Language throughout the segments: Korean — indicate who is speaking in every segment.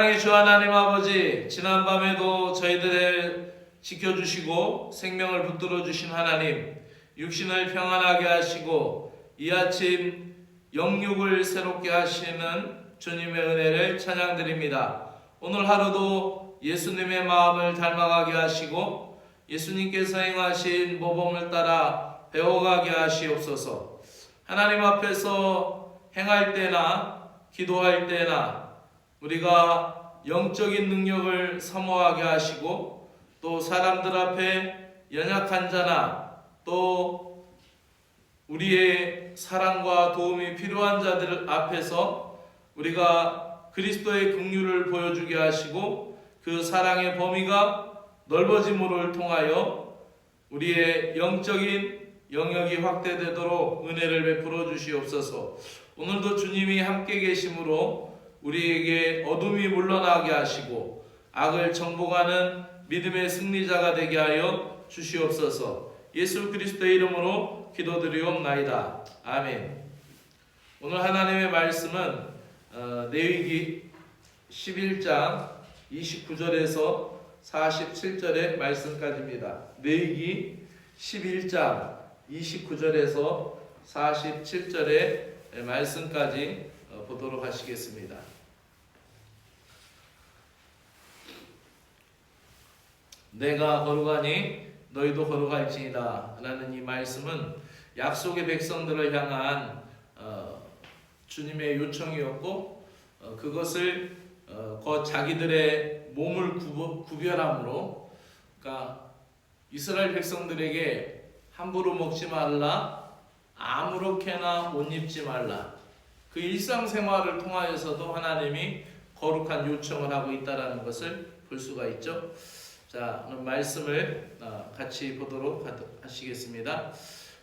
Speaker 1: 주 하나님 아버지, 지난밤에도 저희들을 지켜주시고 생명을 붙들어 주신 하나님, 육신을 평안하게 하시고 이 아침 영육을 새롭게 하시는 주님의 은혜를 찬양드립니다. 오늘 하루도 예수님의 마음을 닮아가게 하시고 예수님께서 행하신 모범을 따라 배워가게 하시옵소서. 하나님 앞에서 행할 때나 기도할 때나 우리가 영적인 능력을 사모하게 하시고 또 사람들 앞에 연약한 자나 또 우리의 사랑과 도움이 필요한 자들 앞에서 우리가 그리스도의 긍휼을 보여주게 하시고 그 사랑의 범위가 넓어짐을 통하여 우리의 영적인 영역이 확대되도록 은혜를 베풀어 주시옵소서. 오늘도 주님이 함께 계심으로 우리에게 어둠이 물러나게 하시고 악을 정복하는 믿음의 승리자가 되게 하여 주시옵소서. 예수 그리스도의 이름으로 기도드리옵나이다. 아멘. 오늘 하나님의 말씀은 레위기 11장 29절에서 47절의 말씀까지입니다. 레위기 11장 29절에서 47절의 말씀까지 보도록 하시겠습니다. 내가 거룩하니 너희도 거룩할지니라 라는 이 말씀은 약속의 백성들을 향한 주님의 요청이었고 그것을 자기들의 몸을 구별함으로, 그러니까 이스라엘 백성들에게 함부로 먹지 말라, 아무렇게나 옷 입지 말라, 그 일상생활을 통하여서도 하나님이 거룩한 요청을 하고 있다는 것을 볼 수가 있죠. 자, 오늘 말씀을 같이 보도록 하시겠습니다.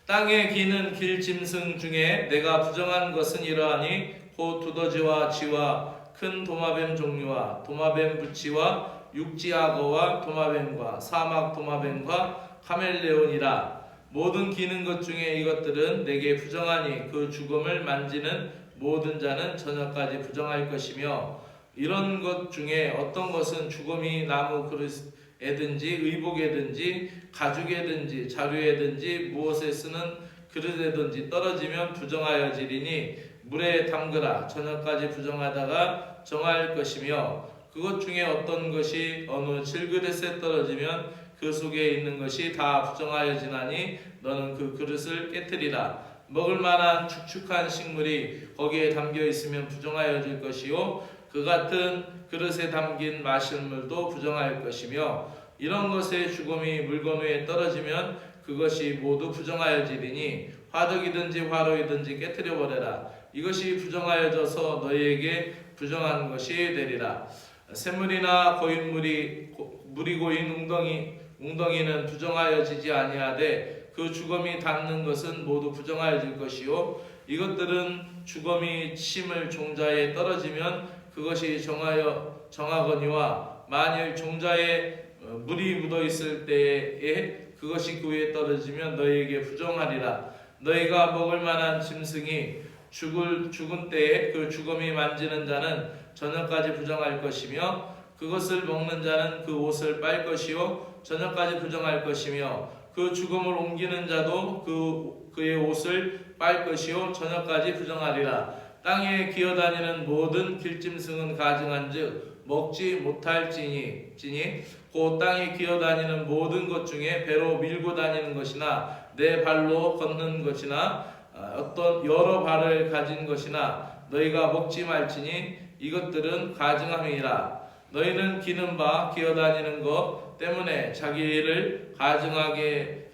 Speaker 1: 땅에 기는 길짐승 중에 내가 부정한 것은 이러하니 곧 두더지와 쥐와 큰 도마뱀 종류와 도마뱀 부치와 육지악어와 도마뱀과 사막 도마뱀과 카멜레온이라. 모든 기는 것 중에 이것들은 내게 부정하니 그 죽음을 만지는 모든 자는 저녁까지 부정할 것이며, 이런 것 중에 어떤 것은 죽음이 나무 그릇에든지 의복에든지 가죽에든지 자루에든지 무엇에 쓰는 그릇에든지 떨어지면 부정하여지리니 물에 담그라. 저녁까지 부정하다가 정할 것이며, 그것 중에 어떤 것이 어느 질그릇에 떨어지면 그 속에 있는 것이 다 부정하여지나니 너는 그 그릇을 깨뜨리라. 먹을 만한 축축한 식물이 거기에 담겨 있으면 부정하여질 것이요 그 같은 그릇에 담긴 마실 물도 부정할 것이며, 이런 것의 죽음이 물건 위에 떨어지면 그것이 모두 부정하여지리니 화덕이든지 화로이든지 깨뜨려 버려라. 이것이 부정하여져서 너희에게 부정한 것이 되리라. 샘물이나 고인물이 물이 고인 웅덩이는 부정하여지지 아니하되 그 주검이 닿는 것은 모두 부정하여질 것이요 이것들은 주검이 심을 종자에 떨어지면 그것이 정하거니와 만일 종자에 물이 묻어 있을 때에 그것이 그 위에 떨어지면 너희에게 부정하리라. 너희가 먹을 만한 짐승이 죽은 때에 그 주검이 만지는 자는 저녁까지 부정할 것이며, 그것을 먹는 자는 그 옷을 빨 것이요 저녁까지 부정할 것이며, 그 죽음을 옮기는 자도 그의 옷을 빨 것이요 저녁까지 부정하리라. 땅에 기어다니는 모든 길짐승은 가증한즉 먹지 못할지니 곧 땅에 기어다니는 모든 것 중에 배로 밀고 다니는 것이나 내 발로 걷는 것이나 어떤 여러 발을 가진 것이나 너희가 먹지 말지니 이것들은 가증함이라. 너희는 기는 바 기어다니는 것 때문에 자기를 가증하게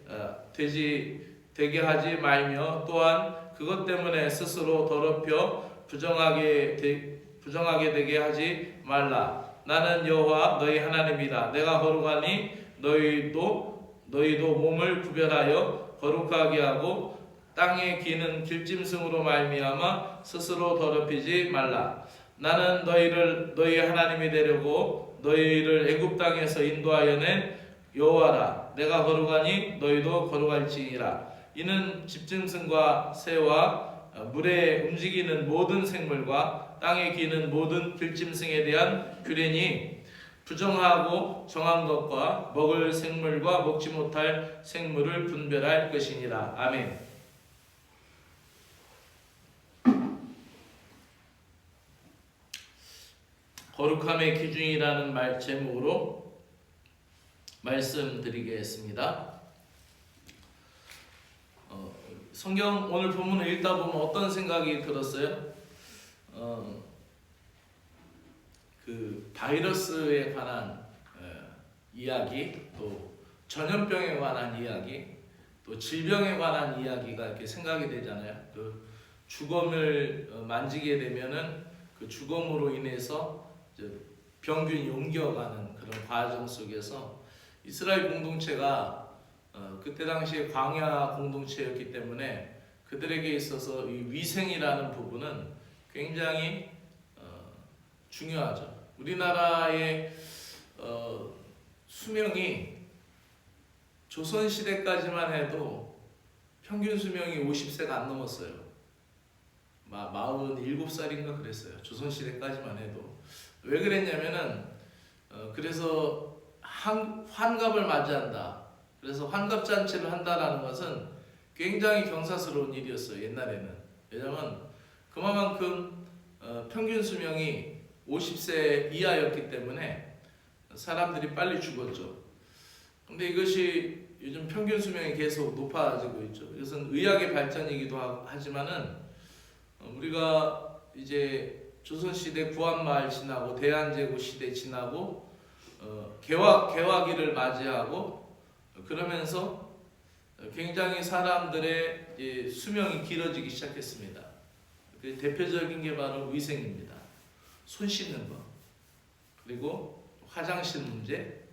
Speaker 1: 되게 하지 말며, 또한 그것 때문에 스스로 더럽혀 부정하게 되게 하지 말라. 나는 여호와 너희 하나님이다. 내가 거룩하니 너희도 몸을 구별하여 거룩하게 하고 땅에 기는 길짐승으로 말미암아 스스로 더럽히지 말라. 나는 너희 하나님이 되려고 너희를 애굽 땅에서 인도하여 낸 여호와라. 내가 거룩하니 너희도 거룩할지니라. 이는 집짐승과 새와 물에 움직이는 모든 생물과 땅에 기는 모든 들짐승에 대한 규례니 부정하고 정한 것과 먹을 생물과 먹지 못할 생물을 분별할 것이니라. 아멘. 거룩함의 기준이라는 제목으로 말씀드리겠습니다. 성경 오늘 본문을 읽다 보면 어떤 생각이 들었어요? 그 바이러스에 관한 이야기, 또 전염병에 관한 이야기, 또 질병에 관한 이야기가 이렇게 생각이 되잖아요. 그 주검을 만지게 되면은 그 주검으로 인해서 병균이 옮겨가는 그런 과정 속에서 이스라엘 공동체가 그때 당시에 광야 공동체였기 때문에 그들에게 있어서 이 위생이라는 부분은 굉장히 중요하죠. 우리나라의 수명이 조선시대까지만 해도 평균 수명이 50세가 안 넘었어요. 47살인가 그랬어요. 조선시대까지만 해도. 왜 그랬냐면은 그래서 환갑을 맞이한다. 그래서 환갑잔치를 한다라는 것은 굉장히 경사스러운 일이었어요. 옛날에는. 왜냐면 그만큼 평균 수명이 50세 이하였기 때문에 사람들이 빨리 죽었죠. 근데 이것이 요즘 평균 수명이 계속 높아지고 있죠. 이것은 의학의 발전이기도 하지만은 우리가 이제 조선시대 구한말 지나고 대한제국 시대 지나고 개화기를 맞이하고 그러면서 굉장히 사람들의 수명이 길어지기 시작했습니다. 그 대표적인 게 바로 위생입니다. 손 씻는 거, 그리고 화장실 문제,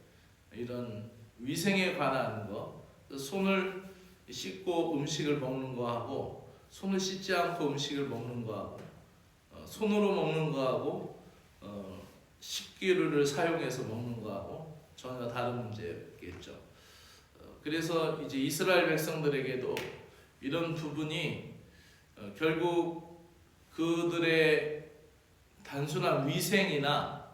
Speaker 1: 이런 위생에 관한 거, 손을 씻고 음식을 먹는 거하고 손을 씻지 않고 음식을 먹는 거하고 손으로 먹는 거하고 식기류를 사용해서 먹는 거하고 전혀 다른 문제겠죠. 그래서 이제 이스라엘 백성들에게도 이런 부분이 결국 그들의 단순한 위생이나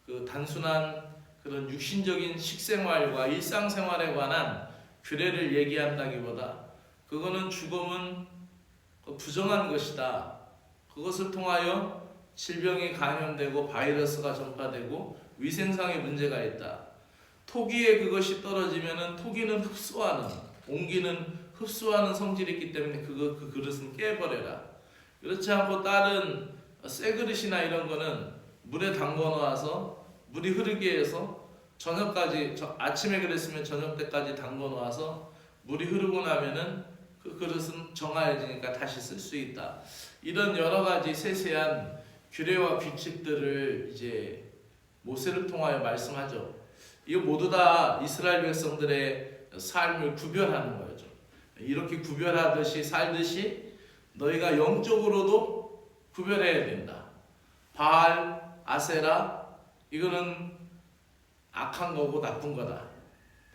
Speaker 1: 그 단순한 그런 육신적인 식생활과 일상생활에 관한 규례를 얘기한다기보다 그거는 죽음은 부정한 것이다. 그것을 통하여 질병이 감염되고 바이러스가 전파되고 위생상의 문제가 있다. 토기에 그것이 떨어지면은 토기는 흡수하는, 옹기는 흡수하는 성질이 있기 때문에 그 그릇은 깨버려라. 그렇지 않고 다른 새 그릇이나 이런 거는 물에 담궈 놓아서 물이 흐르게 해서 저녁까지, 아침에 그랬으면 저녁 때까지 담궈 놓아서 물이 흐르고 나면은 그 그릇은 정화해지니까 다시 쓸 수 있다. 이런 여러 가지 세세한 규례와 규칙들을 이제 모세를 통하여 말씀하죠. 이거 모두 다 이스라엘 백성들의 삶을 구별하는 거죠. 이렇게 구별하듯이 살듯이 너희가 영적으로도 구별해야 된다. 바알, 아세라, 이거는 악한 거고 나쁜 거다.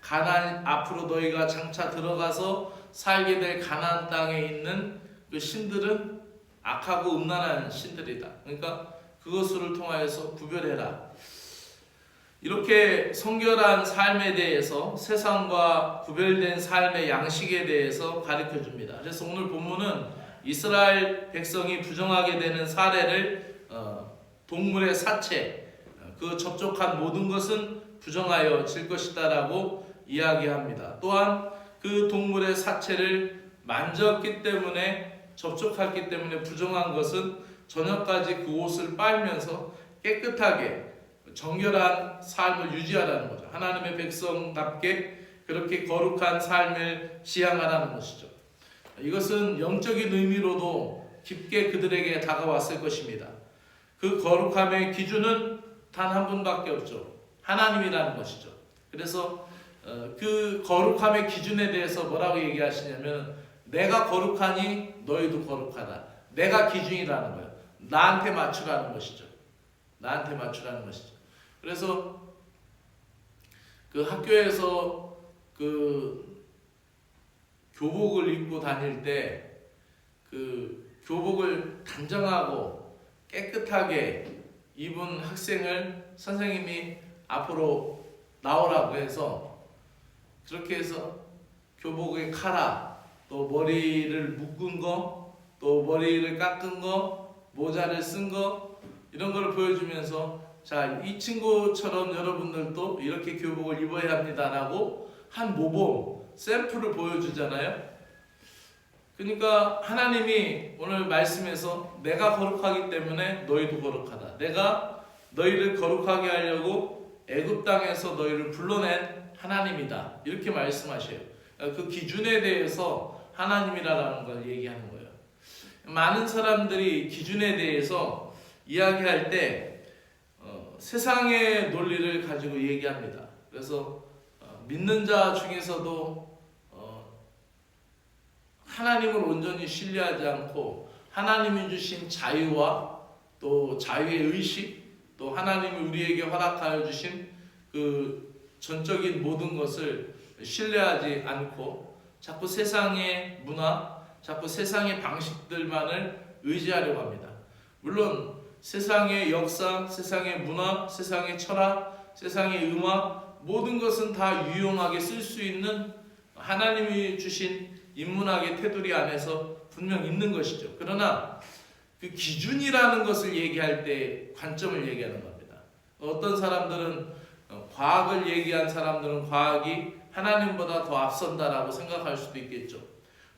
Speaker 1: 가나안, 앞으로 너희가 장차 들어가서 살게 될 가나안 땅에 있는 그 신들은 악하고 음란한 신들이다. 그러니까 그것을 통하여서 구별해라. 이렇게 성결한 삶에 대해서, 세상과 구별된 삶의 양식에 대해서 가르쳐 줍니다. 그래서 오늘 본문은 이스라엘 백성이 부정하게 되는 사례를 동물의 사체, 그 접촉한 모든 것은 부정하여 질 것이다 라고 이야기합니다. 또한 그 동물의 사체를 만졌기 때문에, 접촉했기 때문에 부정한 것은 저녁까지 그 옷을 빨면서 깨끗하게 정결한 삶을 유지하라는 거죠. 하나님의 백성답게 그렇게 거룩한 삶을 지향하라는 것이죠. 이것은 영적인 의미로도 깊게 그들에게 다가왔을 것입니다. 그 거룩함의 기준은 단 한 분밖에 없죠. 하나님이라는 것이죠. 그래서 그 거룩함의 기준에 대해서 뭐라고 얘기하시냐면, 내가 거룩하니 너희도 거룩하다. 내가 기준이라는 거예요. 나한테 맞추라는 것이죠. 나한테 맞추라는 것이죠. 그래서 그 학교에서 그 교복을 입고 다닐 때 그 교복을 단정하고 깨끗하게 입은 학생을 선생님이 앞으로 나오라고 해서 그렇게 해서 교복의 카라, 또 머리를 묶은 거, 또 머리를 깎은 거, 모자를 쓴 거 이런 걸 보여주면서 자, 이 친구처럼 여러분들도 이렇게 교복을 입어야 합니다라고 한 모범 샘플을 보여주잖아요. 그러니까 하나님이 오늘 말씀에서 내가 거룩하기 때문에 너희도 거룩하다. 내가 너희를 거룩하게 하려고 애굽 땅에서 너희를 불러낸 하나님이다. 이렇게 말씀하셔요. 그 기준에 대해서 하나님이라는 걸 얘기하는 거예요. 많은 사람들이 기준에 대해서 이야기할 때 세상의 논리를 가지고 얘기합니다. 그래서 믿는 자 중에서도 하나님을 온전히 신뢰하지 않고 하나님이 주신 자유와 또 자유의 의식, 또 하나님이 우리에게 허락하여 주신 그 전적인 모든 것을 신뢰하지 않고 자꾸 세상의 문화, 자꾸 세상의 방식들만을 의지하려고 합니다. 물론 세상의 역사, 세상의 문화, 세상의 철학, 세상의 음악 모든 것은 다 유용하게 쓸 수 있는 하나님이 주신 인문학의 테두리 안에서 분명 있는 것이죠. 그러나 그 기준이라는 것을 얘기할 때 관점을 얘기하는 겁니다. 어떤 사람들은 과학을 얘기한 사람들은 과학이 하나님보다 더 앞선다라고 생각할 수도 있겠죠.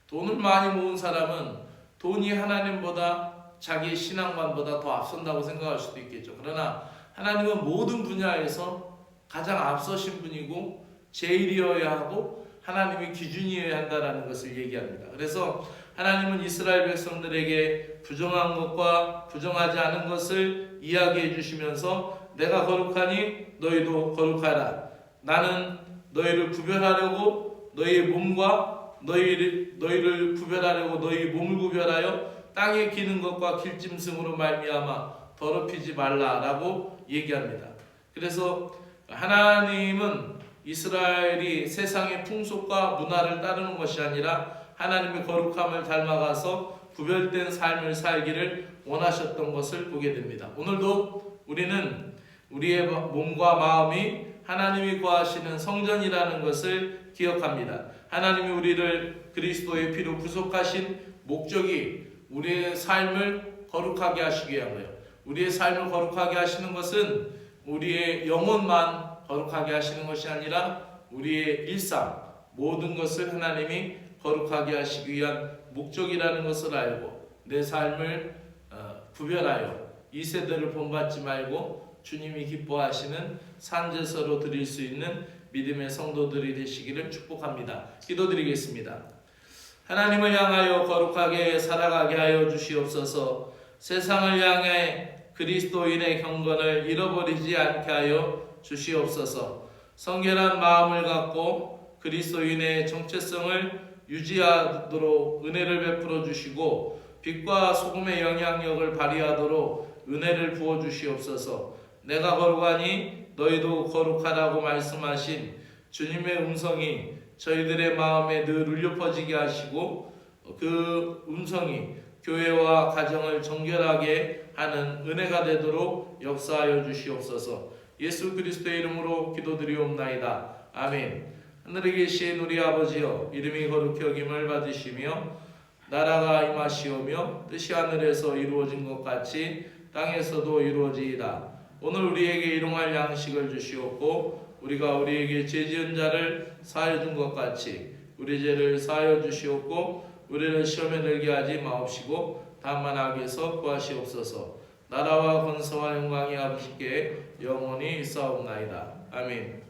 Speaker 1: 돈을 많이 모은 사람은 돈이 하나님보다 자기의 신앙관보다 더 앞선다고 생각할 수도 있겠죠. 그러나 하나님은 모든 분야에서 가장 앞서신 분이고 제일이어야 하고 하나님의 기준이어야 한다는 것을 얘기합니다. 그래서 하나님은 이스라엘 백성들에게 부정한 것과 부정하지 않은 것을 이야기해 주시면서 내가 거룩하니 너희도 거룩하라. 나는 너희를 구별하려고 너희의 몸과 너희를 구별하려고 너희 몸을 구별하여 땅에 기는 것과 길짐승으로 말미암아 더럽히지 말라라고 얘기합니다. 그래서 하나님은 이스라엘이 세상의 풍속과 문화를 따르는 것이 아니라 하나님의 거룩함을 닮아가서 구별된 삶을 살기를 원하셨던 것을 보게 됩니다. 오늘도 우리는 우리의 몸과 마음이 하나님이 거하시는 성전이라는 것을 기억합니다. 하나님이 우리를 그리스도의 피로 구속하신 목적이 우리의 삶을 거룩하게 하시기 위함이에요. 우리의 삶을 거룩하게 하시는 것은 우리의 영혼만 거룩하게 하시는 것이 아니라 우리의 일상 모든 것을 하나님이 거룩하게 하시기 위한 목적이라는 것을 알고 내 삶을 구별하여 이 세대를 본받지 말고 주님이 기뻐하시는 산제사로 드릴 수 있는 믿음의 성도들이 되시기를 축복합니다. 기도드리겠습니다. 하나님을 향하여 거룩하게 살아가게 하여 주시옵소서. 세상을 향해 그리스도인의 경건을 잃어버리지 않게 하여 주시옵소서. 성결한 마음을 갖고 그리스도인의 정체성을 유지하도록 은혜를 베풀어 주시고 빛과 소금의 영향력을 발휘하도록 은혜를 부어 주시옵소서. 내가 거룩하니 너희도 거룩하라고 말씀하신 주님의 음성이 저희들의 마음에 늘 울려 퍼지게 하시고 그 음성이 교회와 가정을 정결하게 하는 은혜가 되도록 역사하여 주시옵소서. 예수 그리스도의 이름으로 기도드리옵나이다. 아멘. 하늘에 계신 우리 아버지여, 이름이 거룩히 여김을 받으시며 나라가 임하시오며 뜻이 하늘에서 이루어진 것 같이 땅에서도 이루어지이다. 오늘 우리에게 일용할 양식을 주시옵고 우리가 우리에게 죄 지은 자를 사하여 준 것 같이 우리 죄를 사하여 주시옵고 우리를 시험에 들게 하지 마옵시고 다만 악에서 구하시옵소서. 나라와 권세와 영광이 아버지께 영원히 있사옵나이다. 아멘.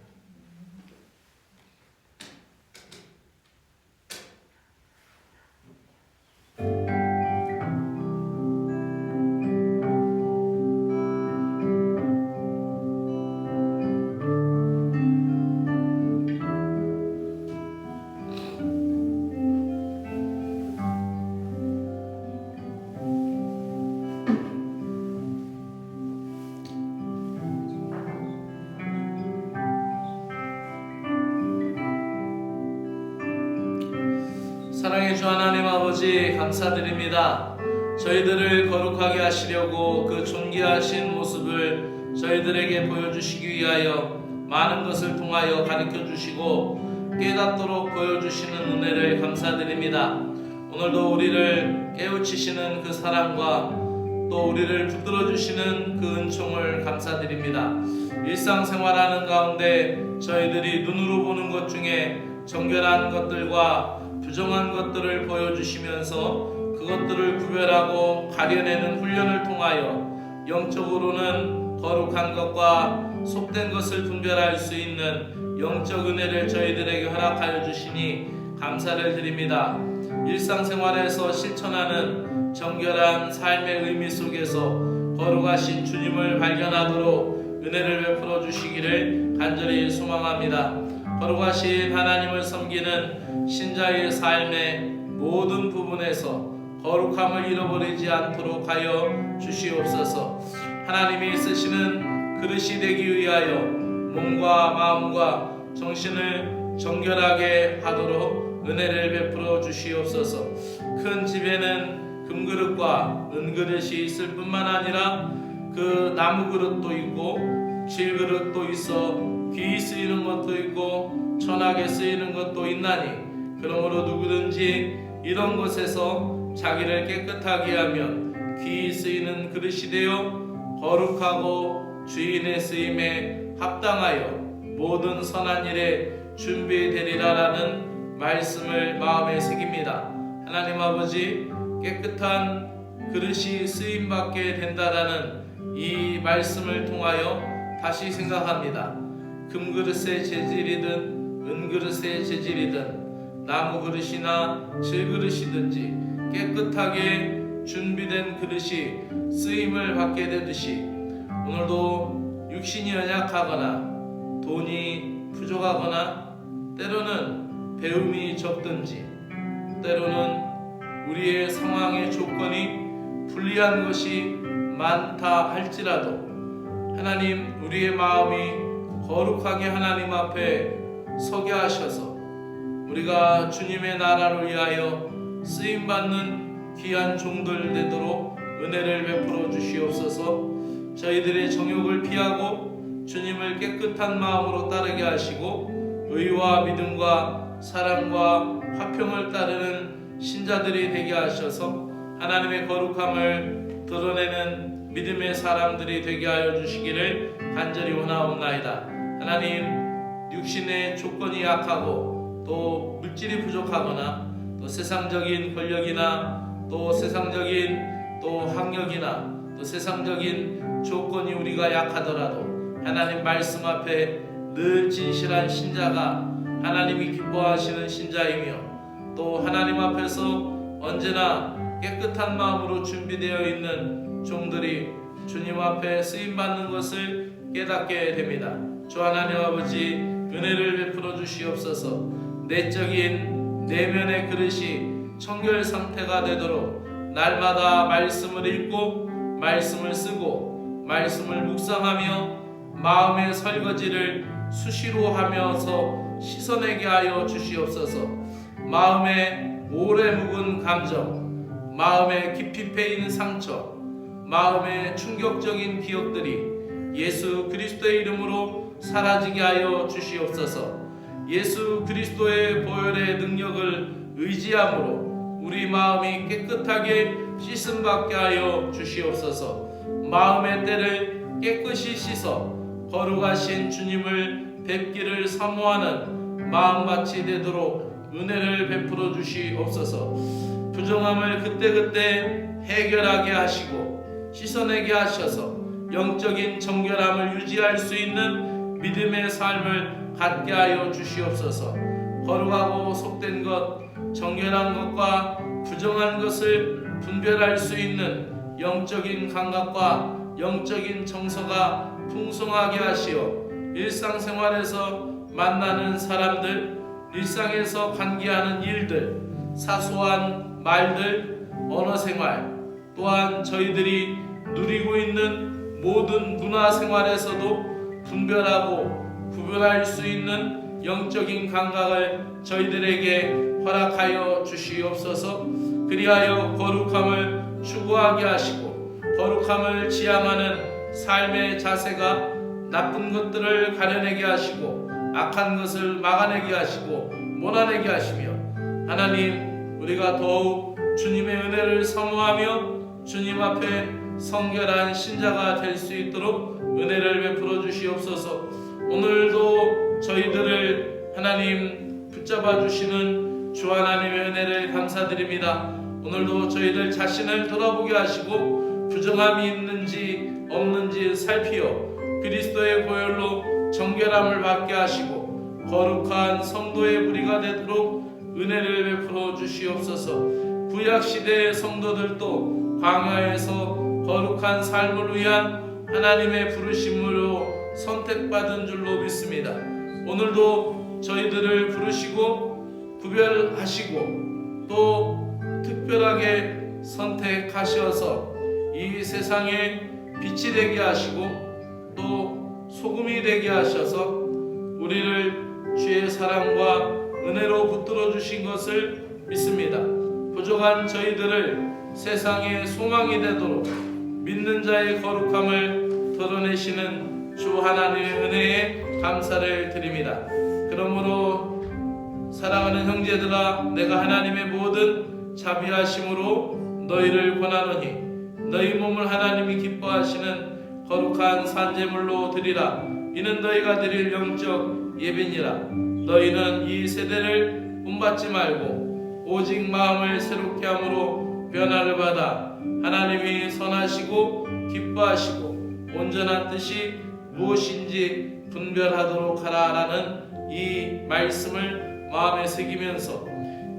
Speaker 1: 사랑의 주 하나님 아버지 감사드립니다. 저희들을 거룩하게 하시려고 그 존귀하신 모습을 저희들에게 보여주시기 위하여 많은 것을 통하여 가르쳐 주시고 깨닫도록 보여주시는 은혜를 감사드립니다. 오늘도 우리를 깨우치시는 그 사랑과 또 우리를 붙들어 주시는 그 은총을 감사드립니다. 일상생활하는 가운데 저희들이 눈으로 보는 것 중에 정결한 것들과 부정한 것들을 보여주시면서 그것들을 구별하고 가려내는 훈련을 통하여 영적으로는 거룩한 것과 속된 것을 분별할 수 있는 영적 은혜를 저희들에게 허락하여 주시니 감사를 드립니다. 일상생활에서 실천하는 정결한 삶의 의미 속에서 거룩하신 주님을 발견하도록 은혜를 베풀어 주시기를 간절히 소망합니다. 거룩하신 하나님을 섬기는 신자의 삶의 모든 부분에서 거룩함을 잃어버리지 않도록 하여 주시옵소서. 하나님이 쓰시는 그릇이 되기 위하여 몸과 마음과 정신을 정결하게 하도록 은혜를 베풀어 주시옵소서. 큰 집에는 금그릇과 은그릇이 있을 뿐만 아니라 그 나무 그릇도 있고 질그릇도 있어 귀히 쓰이는 것도 있고 천하게 쓰이는 것도 있나니 그러므로 누구든지 이런 것에서 자기를 깨끗하게 하면 귀히 쓰이는 그릇이 되어 거룩하고 주인의 쓰임에 합당하여 모든 선한 일에 준비되리라라는 말씀을 마음에 새깁니다. 하나님 아버지, 깨끗한 그릇이 쓰임받게 된다라는 이 말씀을 통하여 다시 생각합니다. 금그릇의 재질이든 은그릇의 재질이든 나무 그릇이나 질그릇이든지 깨끗하게 준비된 그릇이 쓰임을 받게 되듯이 오늘도 육신이 연약하거나 돈이 부족하거나 때로는 배움이 적든지 때로는 우리의 상황의 조건이 불리한 것이 많다 할지라도 하나님, 우리의 마음이 거룩하게 하나님 앞에 서게 하셔서 우리가 주님의 나라를 위하여 쓰임받는 귀한 종들 되도록 은혜를 베풀어 주시옵소서. 저희들의 정욕을 피하고 주님을 깨끗한 마음으로 따르게 하시고 의와 믿음과 사랑과 화평을 따르는 신자들이 되게 하셔서 하나님의 거룩함을 드러내는 믿음의 사람들이 되게 하여 주시기를 간절히 원하옵나이다. 하나님, 육신의 조건이 약하고 또 물질이 부족하거나 또 세상적인 권력이나 또 세상적인 또 학력이나 또 세상적인 조건이 우리가 약하더라도 하나님 말씀 앞에 늘 진실한 신자가 하나님이 기뻐하시는 신자이며 또 하나님 앞에서 언제나 깨끗한 마음으로 준비되어 있는 종들이 주님 앞에 쓰임받는 것을 깨닫게 됩니다. 주 하나님 아버지, 은혜를 베풀어 주시옵소서. 내적인 내면의 그릇이 청결 상태가 되도록 날마다 말씀을 읽고 말씀을 쓰고 말씀을 묵상하며 마음의 설거지를 수시로 하면서 씻어내게 하여 주시옵소서. 마음에 오래 묵은 감정, 마음에 깊이 패인 상처, 마음의 충격적인 기억들이 예수 그리스도의 이름으로 사라지게 하여 주시옵소서. 예수 그리스도의 보혈의 능력을 의지함으로 우리 마음이 깨끗하게 씻음받게 하여 주시옵소서. 마음의 때를 깨끗이 씻어 거룩하신 주님을 뵙기를 사모하는 마음밭이 되도록 은혜를 베풀어 주시옵소서. 부정함을 그때그때 해결하게 하시고 씻어내게 하셔서 영적인 정결함을 유지할 수 있는 믿음의 삶을 갖게 하여 주시옵소서. 거룩하고 속된 것, 정결한 것과 부정한 것을 분별할 수 있는 영적인 감각과 영적인 정서가 풍성하게 하시어 일상생활에서 만나는 사람들, 일상에서 관계하는 일들, 사소한 말들, 언어생활, 또한 저희들이 누리고 있는 모든 문화생활에서도 분별하고 구별할 수 있는 영적인 감각을 저희들에게 허락하여 주시옵소서. 그리하여 거룩함을 추구하게 하시고 거룩함을 지향하는 삶의 자세가 나쁜 것들을 가려내게 하시고 악한 것을 막아내게 하시고 몰아내게 하시며 하나님 우리가 더욱 주님의 은혜를 사모하며 주님 앞에 성결한 신자가 될 수 있도록 은혜를 베풀어 주시옵소서. 오늘도 저희들을 하나님 붙잡아 주시는 주 하나님의 은혜를 감사드립니다. 오늘도 저희들 자신을 돌아보게 하시고 부정함이 있는지 없는지 살피어 그리스도의 보혈로 정결함을 받게 하시고 거룩한 성도의 무리가 되도록 은혜를 베풀어 주시옵소서. 구약시대의 성도들도 광야에서 거룩한 삶을 위한 하나님의 부르심으로 선택받은 줄로 믿습니다. 오늘도 저희들을 부르시고 구별하시고 또 특별하게 선택하셔서 이 세상에 빛이 되게 하시고 또 소금이 되게 하셔서 우리를 주의 사랑과 은혜로 붙들어 주신 것을 믿습니다. 부족한 저희들을 세상의 소망이 되도록 믿는 자의 거룩함을 드러내시는 주 하나님의 은혜에 감사를 드립니다. 그러므로 사랑하는 형제들아, 내가 하나님의 모든 자비하심으로 너희를 권하노니 너희 몸을 하나님이 기뻐하시는 거룩한 산제물로 드리라. 이는 너희가 드릴 영적 예배니라. 너희는 이 세대를 본받지 말고 오직 마음을 새롭게 함으로 변화를 받아 하나님이 선하시고 기뻐하시고 온전한 뜻이 무엇인지 분별하도록 하라라는 이 말씀을 마음에 새기면서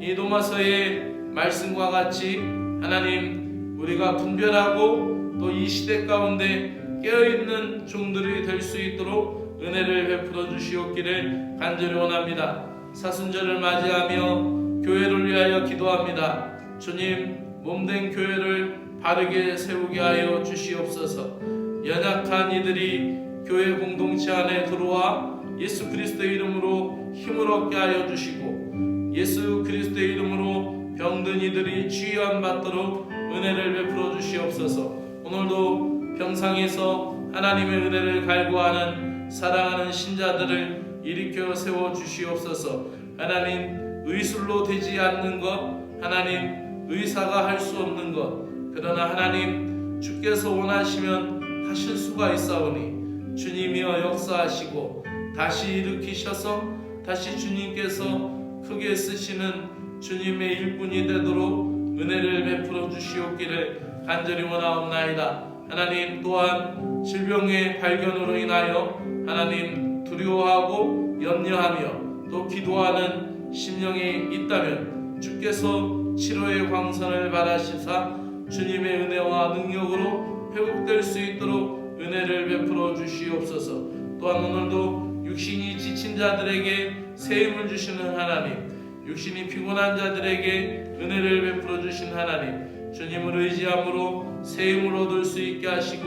Speaker 1: 이 로마서의 말씀과 같이 하나님 우리가 분별하고 또 이 시대 가운데 깨어있는 종들이 될 수 있도록 은혜를 베풀어 주시옵기를 간절히 원합니다. 사순절을 맞이하며 교회를 위하여 기도합니다. 주님, 몸된 교회를 바르게 세우게 하여 주시옵소서. 연약한 이들이 교회 공동체 안에 들어와 예수 그리스도의 이름으로 힘을 얻게 하여 주시고 예수 그리스도의 이름으로 병든 이들이 치유함 받도록 은혜를 베풀어 주시옵소서. 오늘도 병상에서 하나님의 은혜를 갈구하는 사랑하는 신자들을 일으켜 세워 주시옵소서. 하나님, 의술로 되지 않는 것, 하나님 의사가 할 수 없는 것, 그러나 하나님 주께서 원하시면 하실 수가 있사오니 주님이여 역사하시고 다시 일으키셔서 다시 주님께서 크게 쓰시는 주님의 일꾼이 되도록 은혜를 베풀어 주시옵기를 간절히 원하옵나이다. 하나님 또한 질병의 발견으로 인하여 하나님 두려워하고 염려하며 또 기도하는 심령이 있다면 주께서 치료의 광선을 바라시사 주님의 은혜와 능력으로 회복될 수 있도록 은혜를 베풀어 주시옵소서. 또한 오늘도 육신이 지친 자들에게 새 힘을 주시는 하나님, 육신이 피곤한 자들에게 은혜를 베풀어 주신 하나님, 주님을 의지함으로 새 힘을 얻을 수 있게 하시고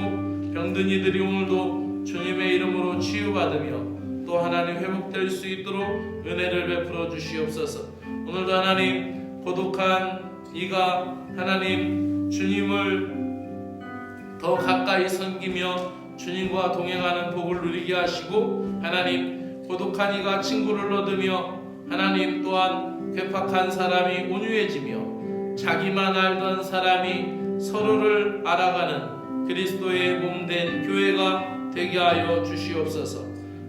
Speaker 1: 병든 이들이 오늘도 주님의 이름으로 치유받으며 또 하나님 회복될 수 있도록 은혜를 베풀어 주시옵소서. 오늘도 하나님 고독한 이가 하나님 주님을 더 가까이 섬기며 주님과 동행하는 복을 누리게 하시고 하나님 고독한 이가 친구를 얻으며 하나님 또한 괴팍한 사람이 온유해지며 자기만 알던 사람이 서로를 알아가는 그리스도의 몸된 교회가 되게 하여 주시옵소서.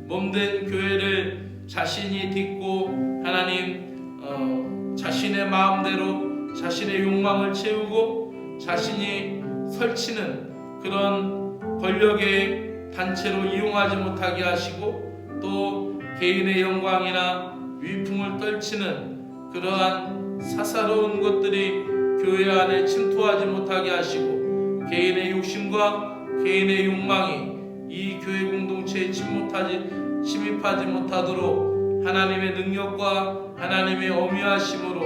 Speaker 1: 몸된 교회를 자신이 딛고 하나님 자신의 마음대로 자신의 욕망을 채우고 자신이 설치는 그런 권력의 단체로 이용하지 못하게 하시고 또 개인의 영광이나 위풍을 떨치는 그러한 사사로운 것들이 교회 안에 침투하지 못하게 하시고 개인의 욕심과 개인의 욕망이 이 교회 공동체에 침입하지 못하도록 하나님의 능력과 하나님의 어미하심으로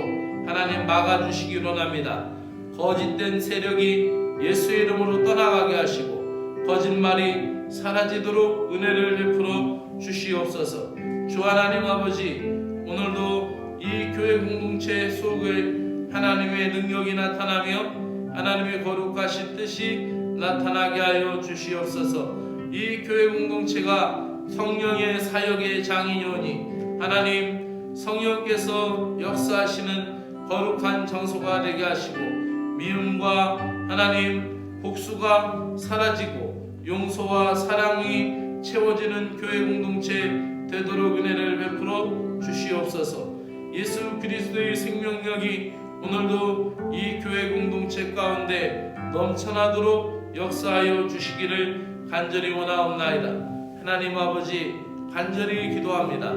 Speaker 1: 하나님 막아주시기 원합니다. 거짓된 세력이 예수의 이름으로 떠나가게 하시고 거짓말이 사라지도록 은혜를 베풀어 주시옵소서. 주 하나님 아버지, 오늘도 이 교회 공동체 속에 하나님의 능력이 나타나며 하나님의 거룩하신 뜻이 나타나게 하여 주시옵소서. 이 교회 공동체가 성령의 사역의 장이오니 하나님 성령께서 역사하시는 거룩한 장소가 되게 하시고 미움과 하나님 복수가 사라지고 용서와 사랑이 채워지는 교회 공동체 되도록 은혜를 베풀어 주시옵소서. 예수 그리스도의 생명력이 오늘도 이 교회 공동체 가운데 넘쳐나도록 역사하여 주시기를 간절히 원하옵나이다. 하나님 아버지 간절히 기도합니다.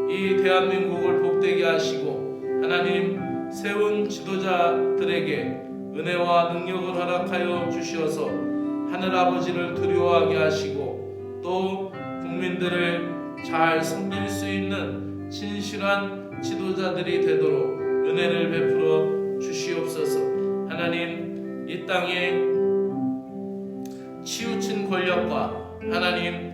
Speaker 1: 이 대한민국을 복되게 하시고 하나님 세운 지도자들에게 은혜와 능력을 허락하여 주시어서 하늘아버지를 두려워하게 하시고 또 국민들을 잘 섬길 수 있는 진실한 지도자들이 되도록 은혜를 베풀어 주시옵소서. 하나님 이 땅에 치우친 권력과 하나님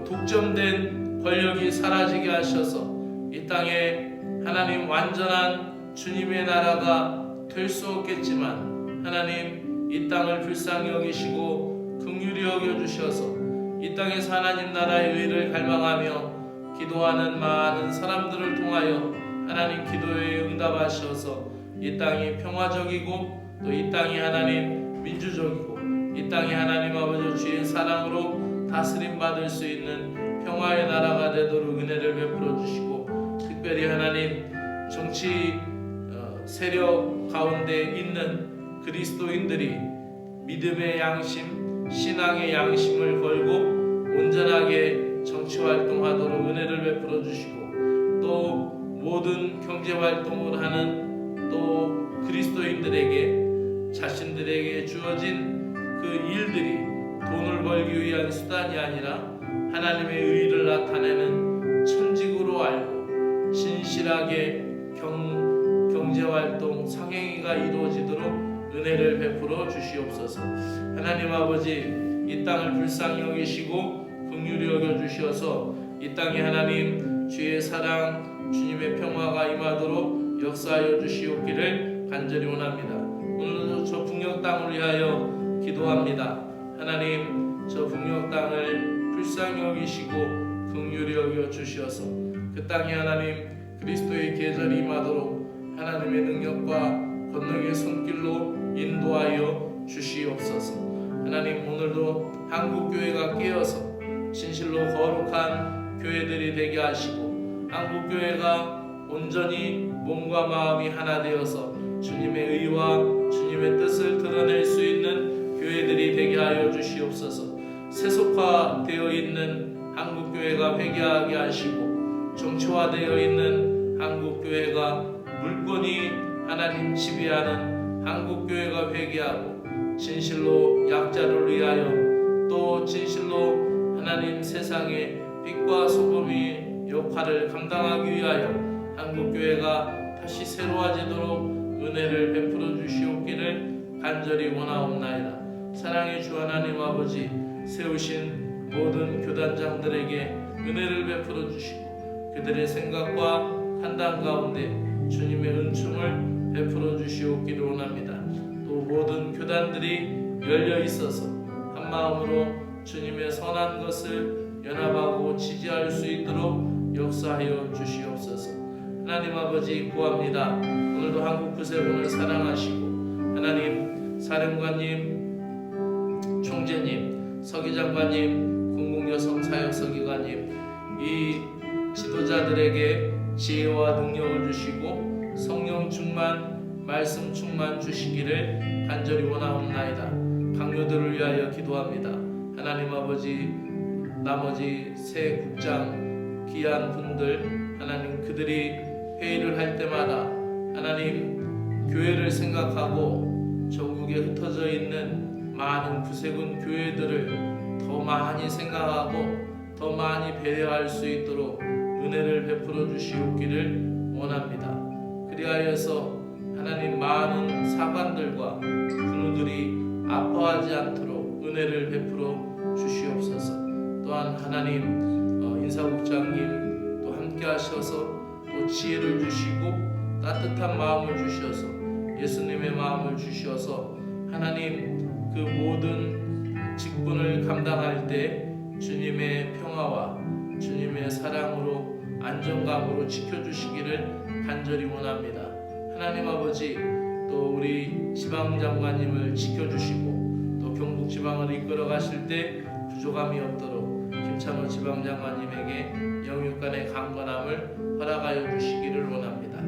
Speaker 1: 독점된 권력이 사라지게 하셔서 이 땅에 하나님 완전한 주님의 나라가 될 수 없겠지만 하나님 이 땅을 불쌍히 여기시고 긍휼히 여겨주셔서 이 땅에서 하나님 나라의 의를 갈망하며 기도하는 많은 사람들을 통하여 하나님 기도에 응답하셔서 이 땅이 평화적이고 또 이 땅이 하나님 민주적이고 이 땅이 하나님 아버지 주의 사랑으로 다스림 받을 수 있는 평화의 나라가 되도록 은혜를 베풀어 주시고 특별히 하나님 정치 세력 가운데 있는 그리스도인들이 믿음의 양심, 신앙의 양심을 걸고 온전하게 정치활동하도록 은혜를 베풀어 주시고 또 모든 경제활동을 하는 또 그리스도인들에게 자신들에게 주어진 그 일들이 돈을 벌기 위한 수단이 아니라 하나님의 의를 나타내는 천직으로 알고 진실하게 경제활동 상행위가 이루어지도록 은혜를 베풀어 주시옵소서. 하나님 아버지 이 땅을 불쌍히 여기시고 긍휼히 여겨주셔서 이 땅에 하나님 주의 사랑 주님의 평화가 임하도록 역사하여 주시옵기를 간절히 원합니다. 오늘도 저 북녘 땅을 위하여 기도합니다. 하나님 저 북녘 땅을 불쌍히 여기시고 긍휼히 여겨 주시어서 그 땅에 하나님 그리스도의 계절이 임하도록 하나님의 능력과 권능의 손길로 인도하여 주시옵소서. 하나님 오늘도 한국교회가 깨어서 진실로 거룩한 교회들이 되게 하시고 한국교회가 온전히 몸과 마음이 하나 되어서 주님의 의와 주님의 뜻을 드러낼 수 있는 교회들이 되게 하여 주시옵소서. 세속화되어 있는 한국교회가 회개하게 하시고 정치화되어 있는 한국교회가 물권이 하나님 지배하는 한국교회가 회개하고 진실로 약자를 위하여 또 진실로 하나님 세상의 빛과 소금의 역할을 감당하기 위하여 한국교회가 다시 새로워지도록 은혜를 베풀어 주시옵기를 간절히 원하옵나이다. 사랑의 주 하나님 아버지 세우신 모든 교단장들에게 은혜를 베풀어 주시고 그들의 생각과 판단 가운데 주님의 은총을 베풀어 주시옵기를 원합니다. 또 모든 교단들이 열려 있어서 한 마음으로 주님의 선한 것을 연합하고 지지할 수 있도록 역사하여 주시옵소서. 하나님 아버지 구합니다. 오늘도 한국 구세군을 사랑하시고 하나님 사령관님, 총재님, 서기장관님, 공공여성사역서기관님 이 지도자들에게 지혜와 능력을 주시고 성령 충만, 말씀 충만 주시기를 간절히 원하옵나이다. 강요들을 위하여 기도합니다. 하나님 아버지 나머지 새 국장 귀한 분들 하나님 그들이 회의를 할 때마다 하나님 교회를 생각하고 전국에 흩어져 있는 많은 구세군 교회들을 더 많이 생각하고 더 많이 배려할 수 있도록 은혜를 베풀어 주시옵기를 원합니다. 그리하여서 하나님 많은 사관들과 군우들이 아파하지 않도록 은혜를 베풀어 주시옵소서. 또한 하나님 인사국장님 또 함께 하셔서 또 지혜를 주시고 따뜻한 마음을 주셔서 예수님의 마음을 주셔서 하나님 그 모든 직분을 감당할 때 주님의 평화와 주님의 사랑으로 안정감으로 지켜주시기를 간절히 원합니다. 하나님 아버지, 또 우리 지방장관님을 지켜주시고 또 경북지방을 이끌어 가실 때 부족함이 없도록 김찬호 지방장관님에게 영육간의 강건함을 허락하여 주시기를 원합니다.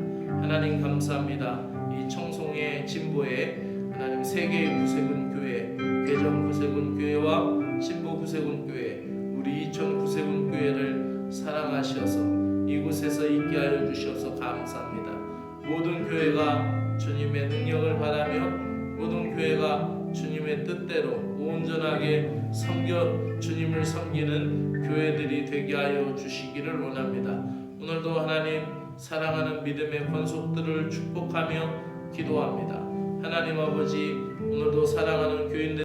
Speaker 1: 하나님 감사합니다. 이 청송의 진보에 하나님 세계의 구세군 교회, 괴정 구세군 교회와 신보 구세군 교회, 우리 이천 구세군 교회를 사랑하셔서 이곳에서 있게 하여 주셔서 감사합니다. 모든 교회가 주님의 능력을 바라며 모든 교회가 주님의 뜻대로 온전하게 주님을 섬기는 교회들이 되게 하여 주시기를 원합니다. 오늘도 하나님 사랑하는 믿음의 권속들을 축복하며 기도합니다. 하나님 아버지, 오늘도 사랑하는 교인들